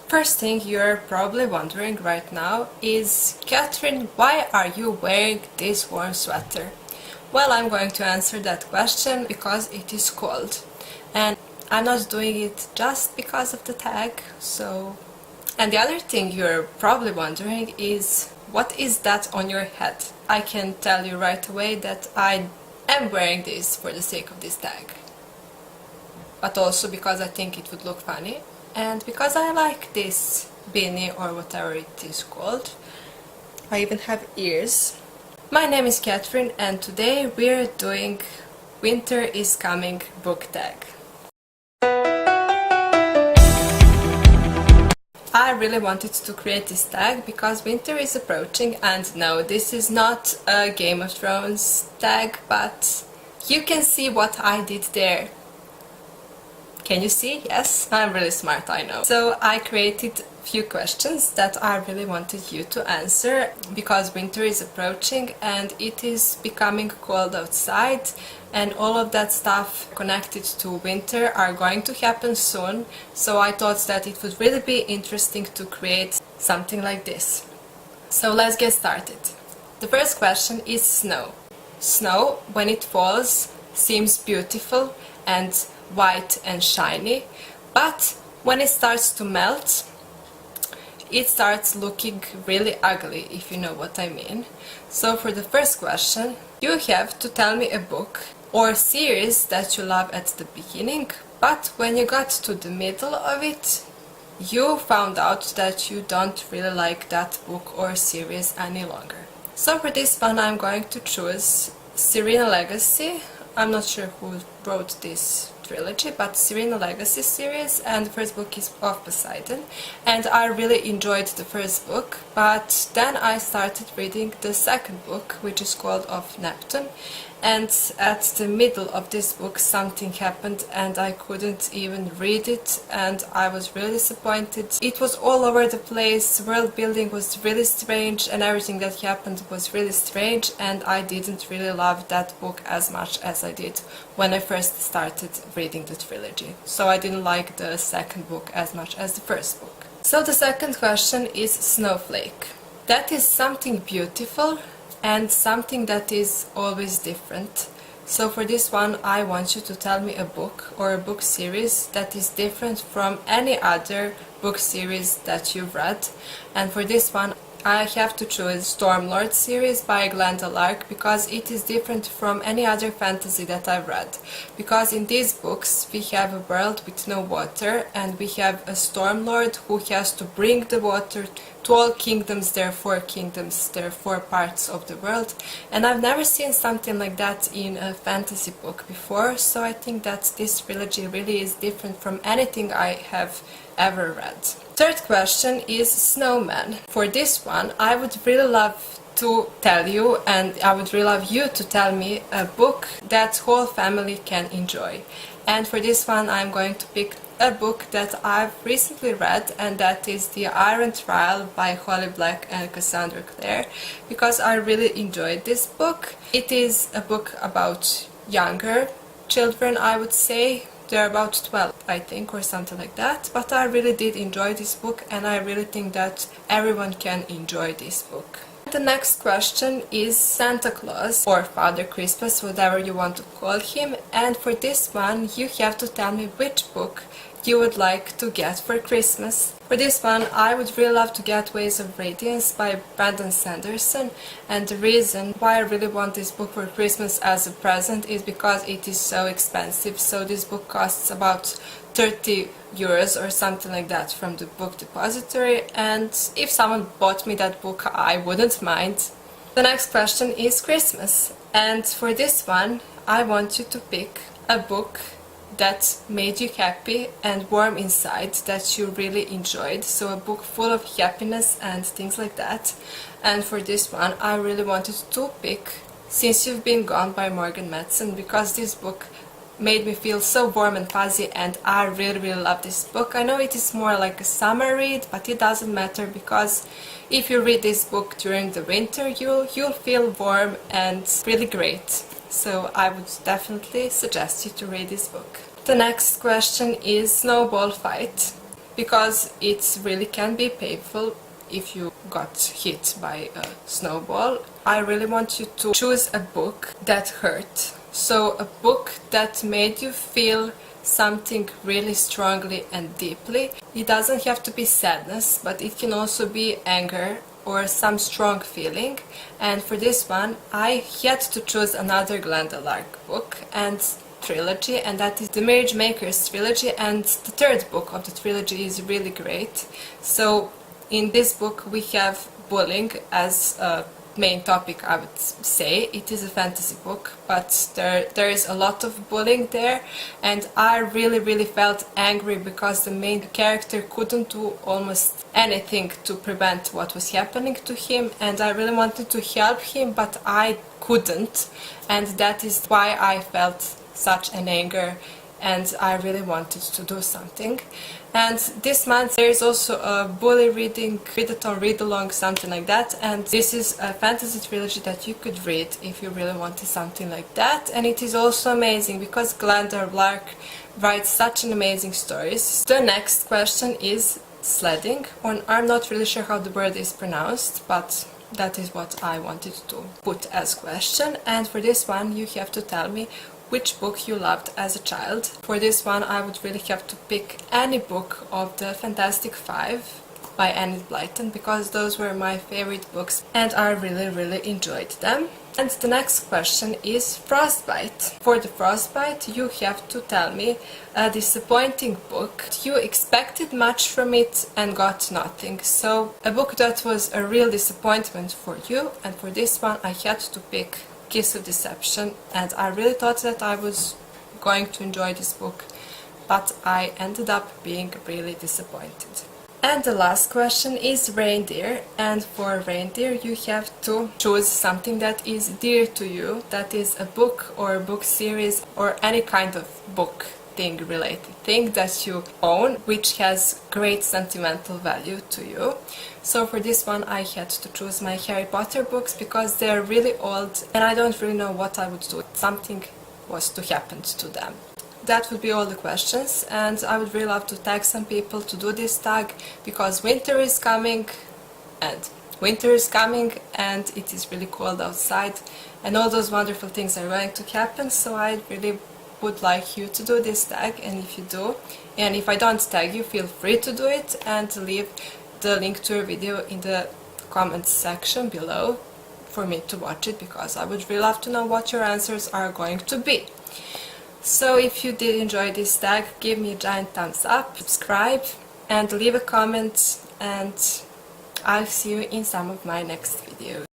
First thing you're probably wondering right now is, Catherine, why are you wearing this warm sweater? Well, I'm going to answer that question because it is cold. And I'm not doing it just because of the tag, so... And the other thing you're probably wondering is, what is that on your head? I can tell you right away that I am wearing this for the sake of this tag. But also because I think it would look funny. And because I like this beanie or whatever it is called. I even have ears. My name is Catherine and today we're doing Winter is Coming book tag. I really wanted to create this tag because winter is approaching, and no, this is not a Game of Thrones tag, but you can see what I did there. Can you see? Yes, I'm really smart, I know. So I created a few questions that I really wanted you to answer because winter is approaching and it is becoming cold outside, and all of that stuff connected to winter are going to happen soon. So I thought that it would really be interesting to create something like this. So let's get started. The first question is snow. Snow, when it falls, seems beautiful and white and shiny, but when it starts to melt, it starts looking really ugly, if you know what I mean. So for the first question, you have to tell me a book or series that you love at the beginning, but when you got to the middle of it, you found out that you don't really like that book or series any longer. So for this one I'm going to choose Serena Legacy. I'm not sure who wrote this trilogy, but Serena Legacy series, and the first book is of Poseidon, and I really enjoyed the first book, but then I started reading the second book, which is called Of Neptune, and at the middle of this book something happened and I couldn't even read it, and I was really disappointed. It was all over the place, world building was really strange and everything that happened was really strange, and I didn't really love that book as much as I did when I first started reading the trilogy. So I didn't like the second book as much as the first book. So the second question is Snowflake. That is something beautiful and something that is always different. So for this one I want you to tell me a book or a book series that is different from any other book series that you've read. And for this one I have to choose Stormlord series by Glenda Lark because it is different from any other fantasy that I've read. Because in these books we have a world with no water and we have a Stormlord who has to bring the water to all kingdoms. There are 4 kingdoms, there are 4 parts of the world, and I've never seen something like that in a fantasy book before, so I think that this trilogy really is different from anything I have ever read. Third question is Snowman. For this one I would really love to tell you, and I would really love you to tell me a book that whole family can enjoy. And for this one I'm going to pick a book that I've recently read, and that is The Iron Trial by Holly Black and Cassandra Clare, because I really enjoyed this book. It is a book about younger children, I would say. They're about 12, I think, or something like that, but I really did enjoy this book and I really think that everyone can enjoy this book. The next question is Santa Claus or Father Christmas, whatever you want to call him, and for this one you have to tell me which book you would like to get for Christmas. For this one I would really love to get Ways of Radiance by Brandon Sanderson, and the reason why I really want this book for Christmas as a present is because it is so expensive. So this book costs about 30 euros or something like that from the book depository, and if someone bought me that book I wouldn't mind. The next question is Christmas, and for this one I want you to pick a book that made you happy and warm inside, that you really enjoyed, so a book full of happiness and things like that. And for this one I really wanted to pick Since You've Been Gone by Morgan Matson, because this book made me feel so warm and fuzzy and I really love this book. I know it is more like a summer read, but it doesn't matter, because if you read this book during the winter you'll feel warm and really great. So I would definitely suggest you to read this book. The next question is Snowball Fight. because it really can be painful if you got hit by a snowball. I really want you to choose a book that hurt. So a book that made you feel something really strongly and deeply. It doesn't have to be sadness, but it can also be anger or some strong feeling. And for this one I had to choose another Glenda Lark book and trilogy, and that is the Marriage Makers trilogy, and the third book of the trilogy is really great. So in this book we have bullying as a main topic, I would say. It is a fantasy book, but there is a lot of bullying there, and I really felt angry because the main character couldn't do almost anything to prevent what was happening to him, and I really wanted to help him, but I couldn't, and that is why I felt such an anger, and I really wanted to do something. And this month there is also a bully reading, readathon, read along, something like that, and this is a fantasy trilogy that you could read if you really wanted something like that. And it is also amazing because Glenda Lark writes such an amazing stories. The next question is Sledding, or I'm not really sure how the word is pronounced, but that is what I wanted to put as question. And for this one you have to tell me which book you loved as a child. For this one I would really have to pick any book of the Fantastic Five by Enid Blyton, because those were my favorite books and I really enjoyed them. And the next question is Frostbite. For the Frostbite you have to tell me a disappointing book. You expected much from it and got nothing. So a book that was a real disappointment for you, and for this one I had to pick Kiss of Deception, and I really thought that I was going to enjoy this book, but I ended up being really disappointed. And the last question is Reindeer, and for Reindeer you have to choose something that is dear to you, that is a book or a book series or any kind of book thing related thing that you own, which has great sentimental value to you. So for this one I had to choose my Harry Potter books because they're really old and I don't really know what I would do if something was to happen to them. That would be all the questions, and I would really love to tag some people to do this tag because winter is coming and it is really cold outside and all those wonderful things are going to happen, so I really would like you to do this tag. And if you do, and if I don't tag you, feel free to do it and leave the link to your video in the comments section below for me to watch it, because I would really love to know what your answers are going to be. So if you did enjoy this tag, give me a giant thumbs up, subscribe and leave a comment, and I'll see you in some of my next videos.